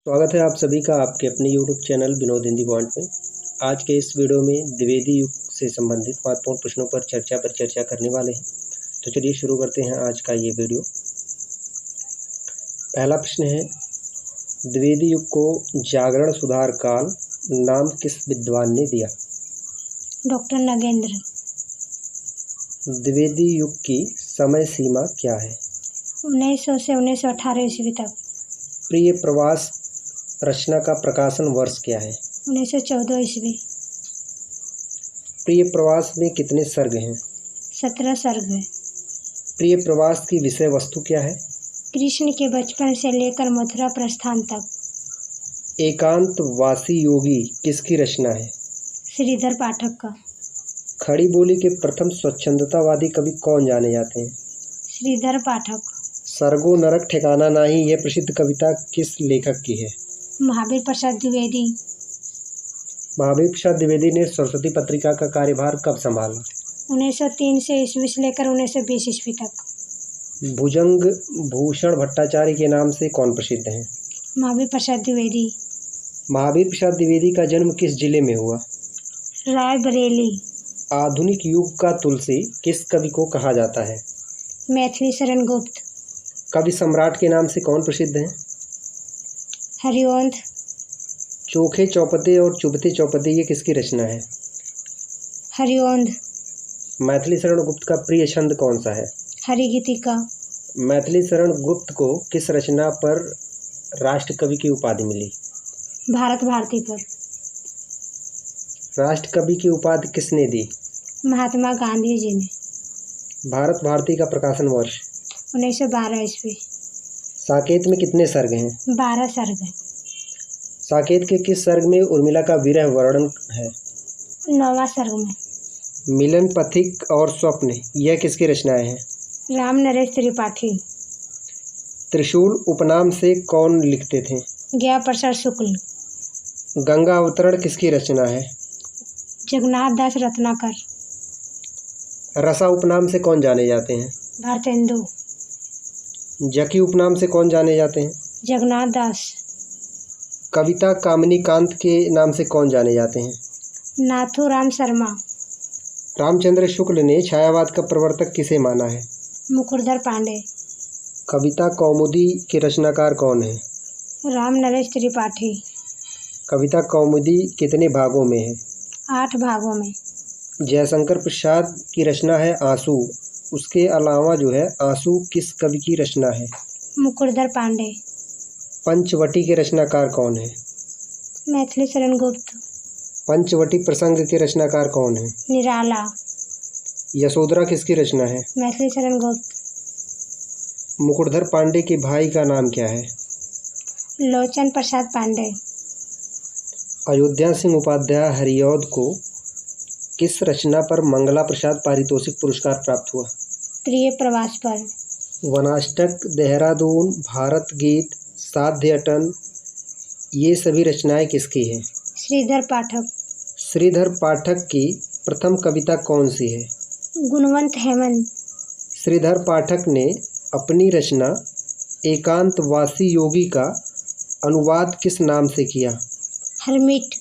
स्वागत है आप सभी का आपके अपने YouTube channel Vinod Hindi point में। आज के इस वीडियो में द्विवेदी युग से संबंधित महत्वपूर्ण प्रश्नों पर चर्चा करने वाले हैं। तो चलिए शुरू करते हैं आज का ये वीडियो। पहला प्रश्न है, द्विवेदी युग को जागरण सुधार काल नाम किस विद्वान ने दिया? डॉक्टर नगेंद्र। द्विवेदी युग की समय सीमा क्या है? 1900 से 1918 ईस्वी तक। प्रिय प्रवास रचना का प्रकाशन वर्ष क्या है? 1914 ईस्वी। प्रिय प्रवास में कितने सर्ग हैं? 17 सर्ग है। प्रिय प्रवास की विषय वस्तु क्या है? कृष्ण के बचपन से लेकर मथुरा प्रस्थान तक। एकांतवासी योगी किसकी रचना है? श्रीधर पाठक का। खड़ी बोली के प्रथम स्वच्छंदतावादी कवि कौन जाने जाते हैं? श्रीधर पाठक। सर्गो नरक ठिकाना नाही यह प्रसिद्ध कविता किस लेखक की है? महावीर प्रसाद द्विवेदी। महावीर प्रसाद द्विवेदी ने सरस्वती पत्रिका का कार्यभार कब संभाला? 1903 से ईस्वी से लेकर 1920 ईस्वी तक। भुजंग भूषण भट्टाचार्य के नाम से कौन प्रसिद्ध हैं? महावीर प्रसाद द्विवेदी। महावीर प्रसाद द्विवेदी का जन्म किस जिले में हुआ? रायबरेली। आधुनिक युग का तुलसी किस कवि को कहा जाता है? मैथिली शरण गुप्त। कवि सम्राट के नाम से कौन प्रसिद्ध हैं? हरिवंश। चोखे चौपते और चुभते चौपते ये किसकी रचना है? हरिवंश। मैथिली शरण गुप्त का प्रिय छंद कौन सा है? हरिगीतिका। मैथिली शरण गुप्त को किस रचना पर राष्ट्र कवि की उपाधि मिली? भारत भारती पर। राष्ट्र कवि की उपाधि किसने दी? महात्मा गांधी जी ने। भारत भारती का प्रकाशन वर्ष? 1912 ईस्वी। साकेत में कितने सर्ग हैं? 12 सर्ग है। साकेत के किस सर्ग में उर्मिला का विरह वर्णन है? 9वां सर्ग में। मिलन पथिक और स्वप्न यह किसकी रचनाएं हैं? राम नरेश त्रिपाठी। त्रिशूल उपनाम से कौन लिखते थे? ज्ञा प्रसाद शुक्ल। गंगा अवतरण किसकी रचना है? जगन्नाथ दास रत्नाकर। रसा उपनाम से कौन जाने जाते हैं? भारतेंदु। जकी उपनाम से कौन जाने जाते हैं? जगन्नाथ दास। कविता कामिनी कांत के नाम से कौन जाने जाते हैं? नाथू राम शर्मा। रामचंद्र शुक्ल ने छायावाद का प्रवर्तक किसे माना है? मुकुरधर पांडे। कविता कौमुदी के रचनाकार कौन है? राम नरेश त्रिपाठी। कविता कौमुदी कितने भागों में है? 8 भागों में। जयशंकर प्रसाद की रचना है आंसू, उसके अलावा जो है आंसू किस कवि की रचना है? मुकुरधर पांडे। पंचवटी के रचनाकार कौन है? मैथिली शरण गुप्त। पंचवटी प्रसंग के रचनाकार कौन है? निराला। यशोधरा किसकी रचना है? मैथिली शरण गुप्त। मुकुटधर पांडे के भाई का नाम क्या है? लोचन प्रसाद पांडे। अयोध्या सिंह उपाध्याय हरिऔध को किस रचना पर मंगला प्रसाद पारितोषिक पुरस्कार प्राप्त हुआ? प्रिय प्रवास पर। वनाष्टक, देहरादून, भारत गीत, साध्य अटन ये सभी रचनाएं किसकी हैं? श्रीधर पाठक। श्रीधर पाठक की प्रथम कविता कौन सी है? गुणवंत हेमंत। श्रीधर पाठक ने अपनी रचना एकांतवासी योगी का अनुवाद किस नाम से किया? हरमिट।